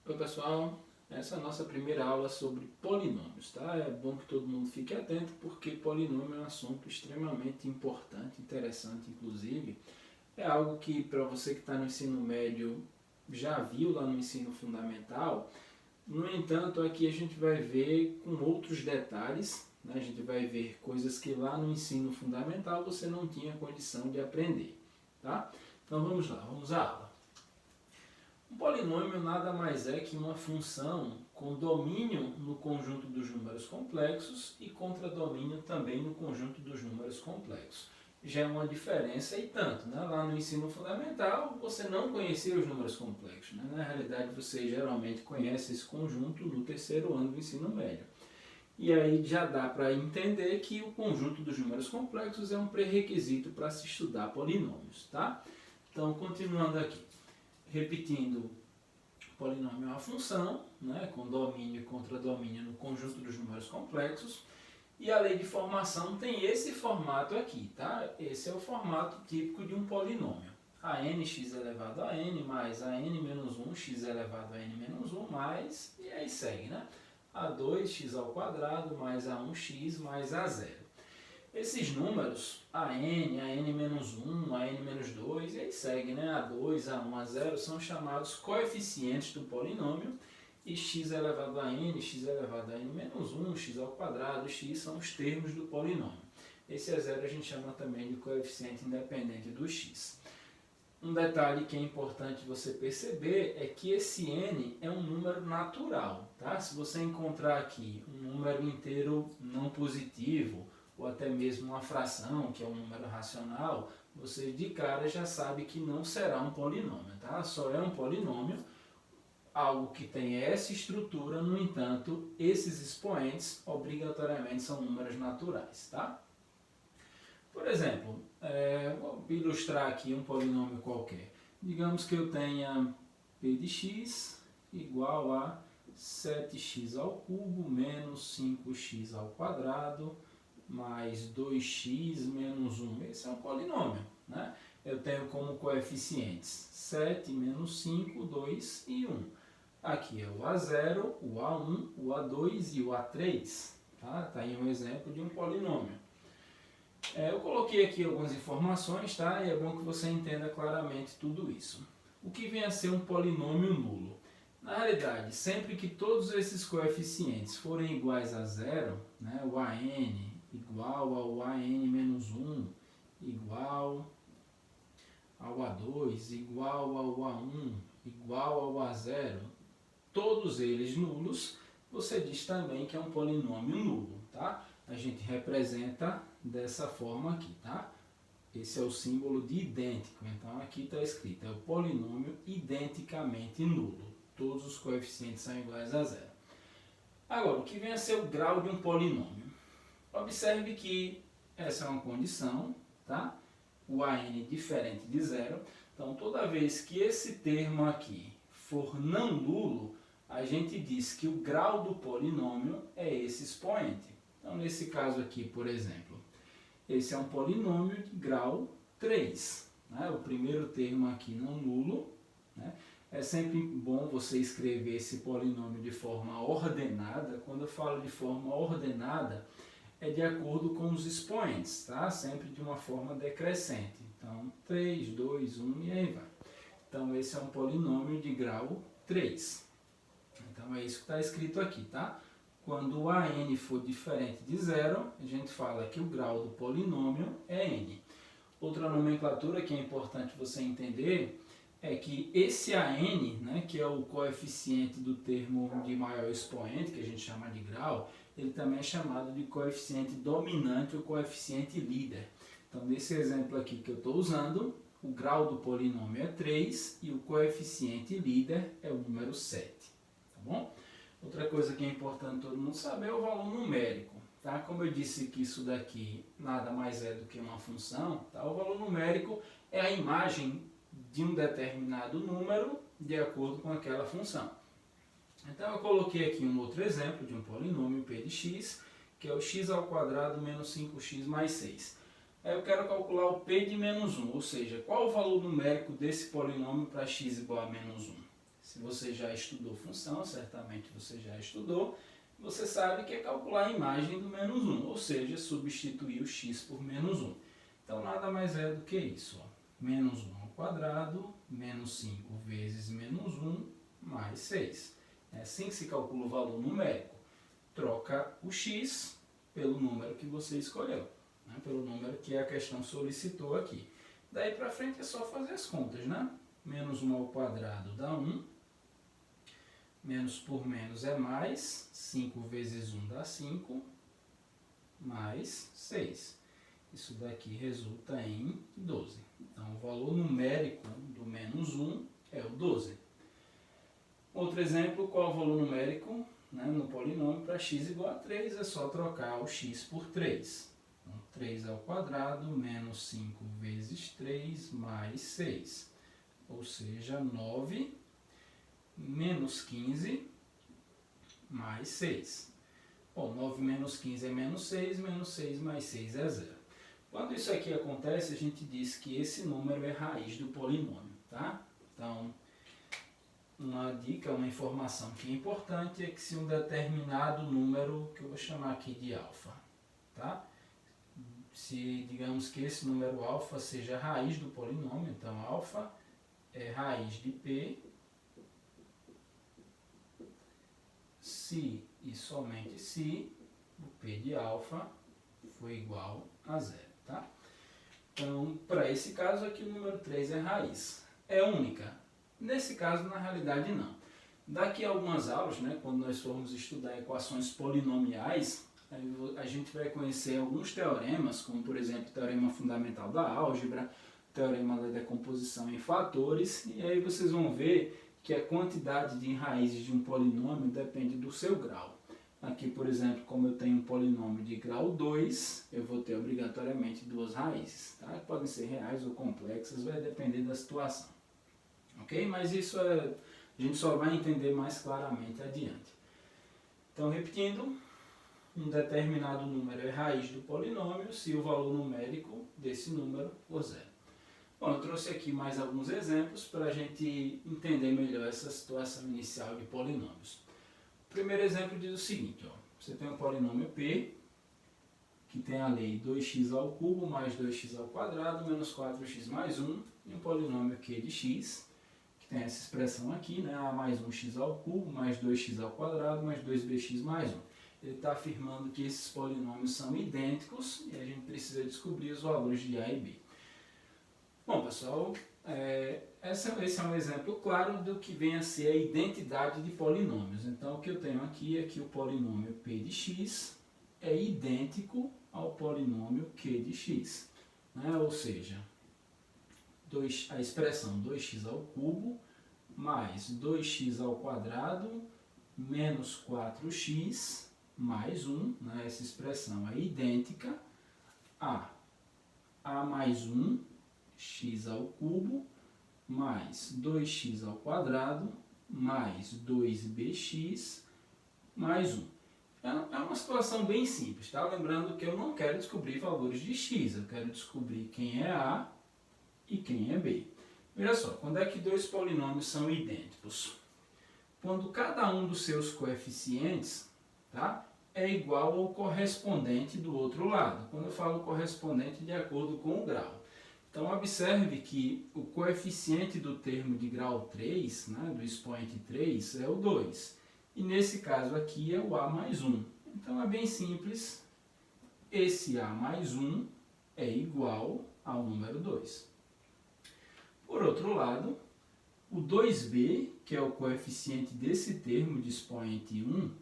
Oi pessoal, essa é a nossa primeira aula sobre polinômios, tá? É bom que todo mundo fique atento porque polinômio é um assunto extremamente importante, interessante inclusive. É algo que para você que está no ensino médio já viu lá no ensino fundamental. No entanto, aqui a gente vai ver com outros detalhes, né? A gente vai ver coisas que lá no ensino fundamental você não tinha condição de aprender, tá? Então vamos lá, vamos à aula. Um polinômio nada mais é que uma função com domínio no conjunto dos números complexos e contradomínio também no conjunto dos números complexos. Já é uma diferença e tanto, né? Lá no ensino fundamental você não conhecia os números complexos, né? Na realidade você geralmente conhece esse conjunto no terceiro ano do ensino médio. E aí já dá para entender que o conjunto dos números complexos é um pré-requisito para se estudar polinômios, tá? Então, continuando aqui. Repetindo, polinômio é uma função, né, com domínio e contradomínio no conjunto dos números complexos. E a lei de formação tem esse formato aqui, tá? Esse é o formato típico de um polinômio. ANx elevado a n mais AN menos 1 x elevado a n menos 1 mais, e aí segue, né? A2x ao quadrado mais A1x mais A0. Esses números, AN, AN-1, AN-2, e aí segue, né? A2, A1, A0, são chamados coeficientes do polinômio, e x elevado a n, x elevado a n-1, x ao quadrado, x são os termos do polinômio. Esse A0 a gente chama também de coeficiente independente do x. Um detalhe que é importante você perceber é que esse n é um número natural, tá? Se você encontrar aqui um número inteiro não positivo, ou até mesmo uma fração, que é um número racional, você de cara já sabe que não será um polinômio, tá? Só é um polinômio algo que tem essa estrutura, no entanto, esses expoentes obrigatoriamente são números naturais, tá? Por exemplo, vou ilustrar aqui um polinômio qualquer. Digamos que eu tenha p de x igual a 7x ao cubo menos 5x ao quadrado mais 2x menos 1. Esse é um polinômio, né? Eu tenho como coeficientes 7 menos 5, 2 e 1. Aqui é o A0, o A1, o A2 e o A3. Tá aí um exemplo de um polinômio. Eu coloquei aqui algumas informações, tá? E é bom que você entenda claramente tudo isso. O que vem a ser um polinômio nulo? Na realidade, sempre que todos esses coeficientes forem iguais a zero, né, o AN igual ao AN menos 1, igual ao A2, igual ao A1, igual ao A0, todos eles nulos, você diz também que é um polinômio nulo, tá? A gente representa dessa forma aqui, tá? Esse é o símbolo de idêntico, então aqui está escrito, é o polinômio identicamente nulo. Todos os coeficientes são iguais a zero. Agora, o que vem a ser o grau de um polinômio? Observe que essa é uma condição, tá? O AN diferente de zero. Então, toda vez que esse termo aqui for não nulo, a gente diz que o grau do polinômio é esse expoente. Então, nesse caso aqui, por exemplo, esse é um polinômio de grau 3. Né? O primeiro termo aqui não nulo. Né? É sempre bom você escrever esse polinômio de forma ordenada. Quando eu falo de forma ordenada, é de acordo com os expoentes, tá? Sempre de uma forma decrescente. Então, 3, 2, 1 e aí vai. Então, esse é um polinômio de grau 3. Então, é isso que está escrito aqui, tá? Quando o AN for diferente de zero, a gente fala que o grau do polinômio é n. Outra nomenclatura que é importante você entender é que esse AN, né, que é o coeficiente do termo de maior expoente, que a gente chama de grau, ele também é chamado de coeficiente dominante ou coeficiente líder. Então, nesse exemplo aqui que eu estou usando, o grau do polinômio é 3 e o coeficiente líder é o número 7. Tá bom? Outra coisa que é importante todo mundo saber é o valor numérico. Tá? Como eu disse que isso daqui nada mais é do que uma função, tá? O valor numérico é a imagem de um determinado número de acordo com aquela função. Então eu coloquei aqui um outro exemplo de um polinômio p de x, que é o x ao quadrado menos 5x mais 6. Aí eu quero calcular o p de menos 1, ou seja, qual o valor numérico desse polinômio para x igual a menos 1? Se você já estudou função, certamente você já estudou, você sabe que é calcular a imagem do menos 1, ou seja, substituir o x por menos 1. Então, nada mais é do que isso. Ó. Menos 1 ao quadrado, menos 5 vezes menos 1, mais 6. É assim que se calcula o valor numérico. Troca o x pelo número que você escolheu, né? Pelo número que a questão solicitou aqui. Daí para frente é só fazer as contas, né? Menos 1 ao quadrado dá 1. Menos por menos é mais. 5 vezes 1 dá 5. Mais 6. Isso daqui resulta em 12. Então, o valor numérico do menos 1 é o 12. Outro exemplo, qual é o valor numérico, né, no polinômio para x igual a 3? É só trocar o x por 3. Então, 3 ao quadrado menos 5 vezes 3 mais 6. Ou seja, 9 menos 15 mais 6. Bom, 9 menos 15 é menos 6 mais 6 é 0. Quando isso aqui acontece, a gente diz que esse número é raiz do polinômio, tá? Então, uma dica, uma informação que é importante é que se um determinado número, que eu vou chamar aqui de alfa, tá? Se digamos que esse número alfa seja a raiz do polinômio, então alfa é raiz de p, se e somente se o p de alfa for igual a 0, tá? Então, para esse caso aqui o número 3 é raiz. É única? Nesse caso, na realidade, não. Daqui a algumas aulas, né, quando nós formos estudar equações polinomiais, a gente vai conhecer alguns teoremas, como por exemplo o teorema fundamental da álgebra, o teorema da decomposição em fatores, e aí vocês vão ver que a quantidade de raízes de um polinômio depende do seu grau. Aqui, por exemplo, como eu tenho um polinômio de grau 2, eu vou ter obrigatoriamente duas raízes, tá? Podem ser reais ou complexas, vai depender da situação. Ok? Mas isso a gente só vai entender mais claramente adiante. Então, repetindo, um determinado número é raiz do polinômio se o valor numérico desse número for 0. Bom, eu trouxe aqui mais alguns exemplos para a gente entender melhor essa situação inicial de polinômios. O primeiro exemplo diz o seguinte, ó, você tem um polinômio P, que tem a lei 2x ao cubo mais 2x ao quadrado menos 4x mais 1, e um polinômio Q de x, que tem essa expressão aqui, né, a mais 1x ao cubo mais 2x ao quadrado mais 2bx mais 1. Ele está afirmando que esses polinômios são idênticos e a gente precisa descobrir os valores de A e B. Bom, pessoal, esse é um exemplo claro do que vem a ser a identidade de polinômios. Então, o que eu tenho aqui é que o polinômio P de x é idêntico ao polinômio Q de x. Né? Ou seja, a expressão 2x ao cubo mais 2x ao quadrado menos 4x mais 1, né? Essa expressão é idêntica a mais 1 x ao cubo mais 2x ao quadrado mais 2bx mais 1. É uma situação bem simples, tá? Lembrando que eu não quero descobrir valores de x, eu quero descobrir quem é A e quem é B. Veja só, quando é que dois polinômios são idênticos? Quando cada um dos seus coeficientes, tá, é igual ao correspondente do outro lado. Quando eu falo correspondente, de acordo com o grau. Então, observe que o coeficiente do termo de grau 3, né, do expoente 3, é o 2. E nesse caso aqui é o A mais 1. Então, é bem simples. Esse A mais 1 é igual ao número 2. Por outro lado, o 2b, que é o coeficiente desse termo de expoente 1,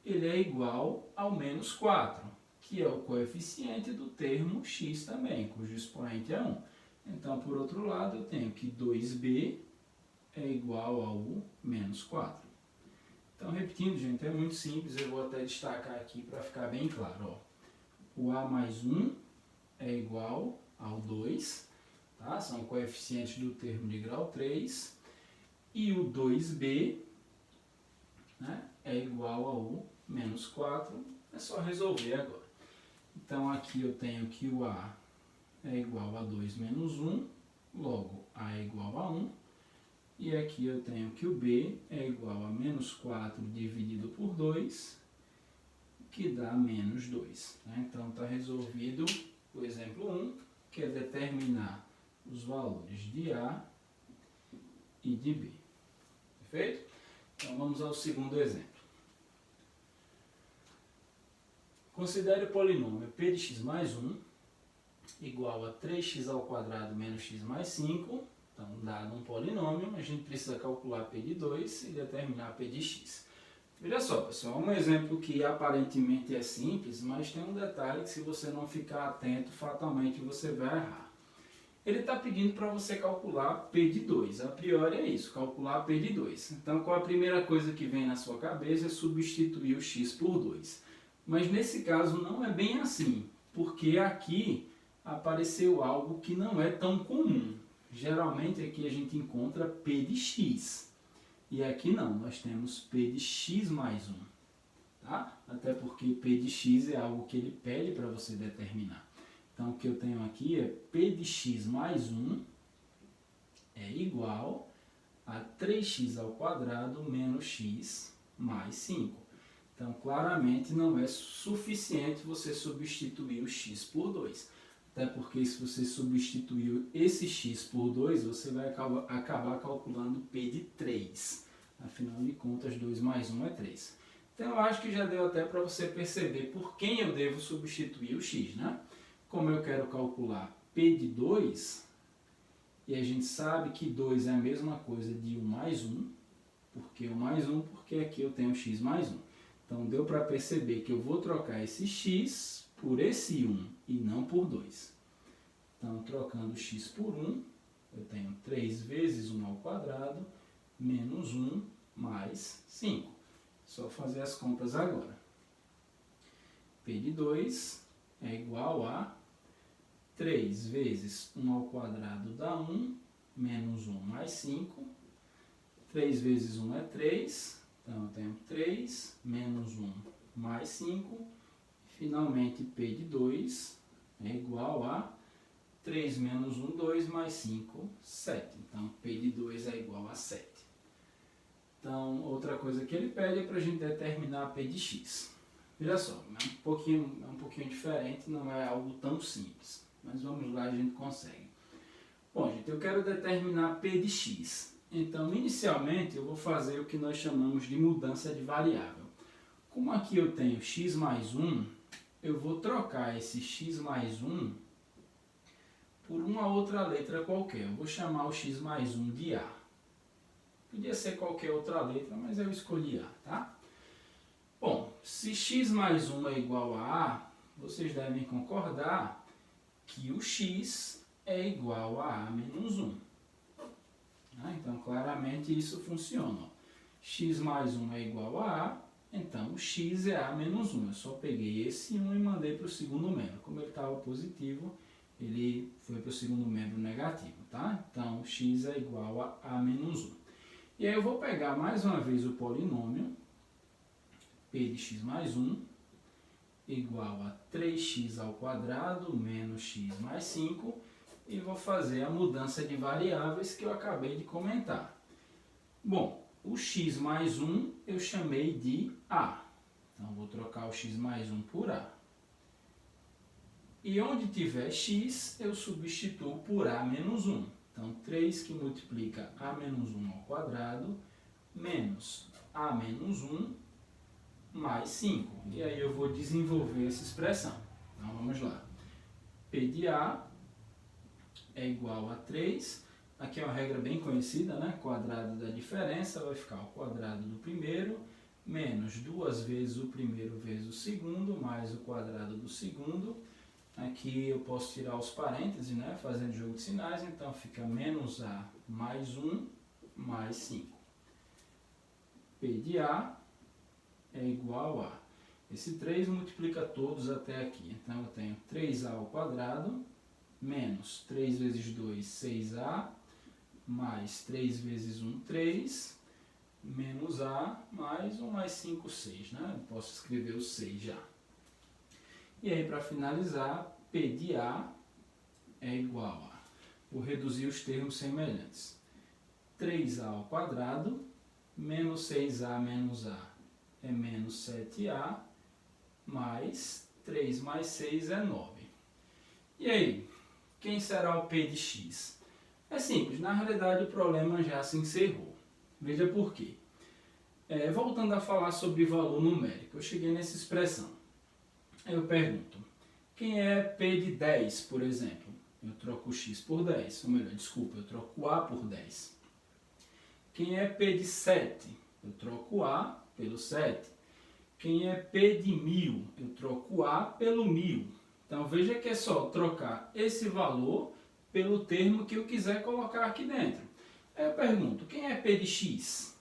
ele é igual ao menos 4, que é o coeficiente do termo x também, cujo expoente é 1. Então, por outro lado, eu tenho que 2b é igual ao menos 4. Então, repetindo, gente, é muito simples, eu vou até destacar aqui para ficar bem claro. Ó. O a mais 1 é igual ao 2, tá? São coeficientes do termo de grau 3, e o 2b, né, é igual ao menos 4, é só resolver agora. Então, aqui eu tenho que o a é igual a 2 menos 1, logo a é igual a 1. E aqui eu tenho que o b é igual a menos 4 dividido por 2, que dá menos 2. Né? Então está resolvido o exemplo 1, que é determinar os valores de A e de B. Perfeito? Então vamos ao segundo exemplo. Considere o polinômio p de x mais 1 igual a 3x ao quadrado menos x mais 5. Então, dado um polinômio, a gente precisa calcular p de 2 e determinar p de x. Veja só, pessoal, um exemplo que aparentemente é simples, mas tem um detalhe que se você não ficar atento, fatalmente você vai errar. Ele está pedindo para você calcular p de 2. A priori é isso, calcular p de 2. Então, qual a primeira coisa que vem na sua cabeça é substituir o x por 2. Mas nesse caso não é bem assim, porque aqui apareceu algo que não é tão comum. Geralmente aqui a gente encontra p de x. E aqui não, nós temos p de x mais 1. Tá? Até porque p de x é algo que ele pede para você determinar. Então o que eu tenho aqui é p de x mais 1 é igual a 3x ao quadrado menos x mais 5. Então, claramente não é suficiente você substituir o x por 2. Até porque se você substituir esse x por 2, você vai acabar calculando p de 3. Afinal de contas, 2 mais 1 é 3. Então, eu acho que já deu até para você perceber por quem eu devo substituir o x, né? Como eu quero calcular p de 2, e a gente sabe que 2 é a mesma coisa de 1 mais 1, porque 1 mais 1, porque aqui eu tenho x mais 1. Então, deu para perceber que eu vou trocar esse x por esse 1 e não por 2. Então, trocando x por 1, eu tenho 3 vezes 1 ao quadrado menos 1 mais 5. Só fazer as contas agora. P de 2 é igual a 3 vezes 1 ao quadrado dá 1, menos 1 mais 5. 3 vezes 1 é 3. Então, eu tenho 3 menos 1 mais 5. Finalmente, P de 2 é igual a 3 menos 1, 2 mais 5, 7. Então, P de 2 é igual a 7. Então, outra coisa que ele pede é para a gente determinar P de x. Veja só, é um pouquinho diferente, não é algo tão simples. Mas vamos lá, a gente consegue. Bom, gente, eu quero determinar P de x. Então, inicialmente, eu vou fazer o que nós chamamos de mudança de variável. Como aqui eu tenho x mais 1, eu vou trocar esse x mais 1 por uma outra letra qualquer. Eu vou chamar o x mais 1 de A. Podia ser qualquer outra letra, mas eu escolhi A, tá? Bom, se x mais 1 é igual a A, vocês devem concordar que o x é igual a A menos 1. Então, claramente, isso funciona. X mais 1 é igual a A, então o x é A menos 1. Eu só peguei esse 1 e mandei para o segundo membro. Como ele estava positivo, ele foi para o segundo membro negativo. Tá? Então, x é igual a A menos 1. E aí eu vou pegar mais uma vez o polinômio, p de x mais 1, igual a 3x ao quadrado menos x mais 5, e vou fazer a mudança de variáveis que eu acabei de comentar. Bom, o x mais 1 eu chamei de A. Então, vou trocar o x mais 1 por A. E onde tiver x, eu substituo por A menos 1. Então, 3 que multiplica A menos 1 ao quadrado, menos A menos 1, mais 5. E aí eu vou desenvolver essa expressão. Então, vamos lá. P de A é igual a 3. Aqui é uma regra bem conhecida, né? Quadrado da diferença vai ficar o quadrado do primeiro, menos 2 vezes o primeiro vezes o segundo, mais o quadrado do segundo. Aqui eu posso tirar os parênteses, né? Fazendo jogo de sinais, então fica menos A mais 1 mais 5. P de A é igual a... Esse 3 multiplica todos até aqui. Então, eu tenho 3A ao quadrado, menos 3 vezes 2, 6A, mais 3 vezes 1, 3, menos A, mais 1 mais 5, 6. Né? Eu posso escrever o 6 já. E aí, para finalizar, P de A é igual a... Vou reduzir os termos semelhantes. 3a ao quadrado, menos 6a menos a é menos 7a, mais 3 mais 6 é 9. E aí, quem será o p de x? É simples, na realidade o problema já se encerrou. Veja por quê. Voltando a falar sobre valor numérico, eu cheguei nessa expressão. Aí eu pergunto, quem é p de 10, por exemplo? Eu troco o x por 10, ou melhor, desculpa, eu troco o a por 10. Quem é p de 7? Eu troco a pelo 7. Quem é p de 1000? Eu troco a pelo 1000. Então veja que é só trocar esse valor pelo termo que eu quiser colocar aqui dentro. Aí eu pergunto, quem é p de x?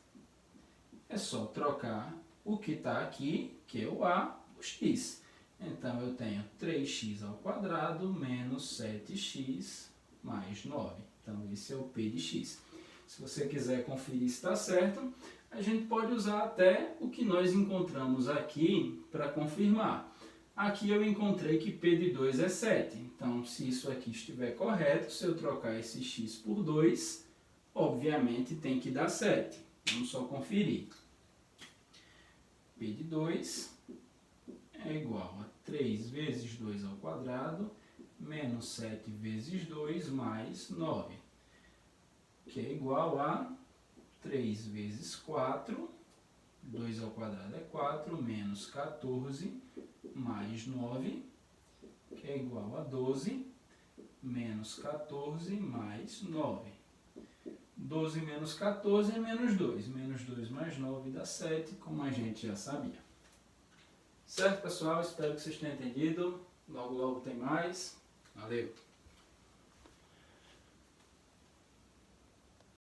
É só trocar o que está aqui, que é o a, por x. Então eu tenho 3x ao quadrado menos 7x mais 9. Então esse é o p de x. Se você quiser conferir se está certo, a gente pode usar até o que nós encontramos aqui para confirmar. Aqui eu encontrei que p de 2 é 7. Então, se isso aqui estiver correto, se eu trocar esse x por 2, obviamente tem que dar 7. Vamos só conferir. P de 2 é igual a 3 vezes 2 ao quadrado, menos 7 vezes 2 mais 9, que é igual a 3 vezes 4, 2 ao quadrado é 4, menos 14, mais 9, que é igual a 12, menos 14, mais 9. 12 menos 14 é menos 2. Menos 2 mais 9 dá 7, como a gente já sabia. Certo, pessoal? Espero que vocês tenham entendido. Logo, logo tem mais. Valeu!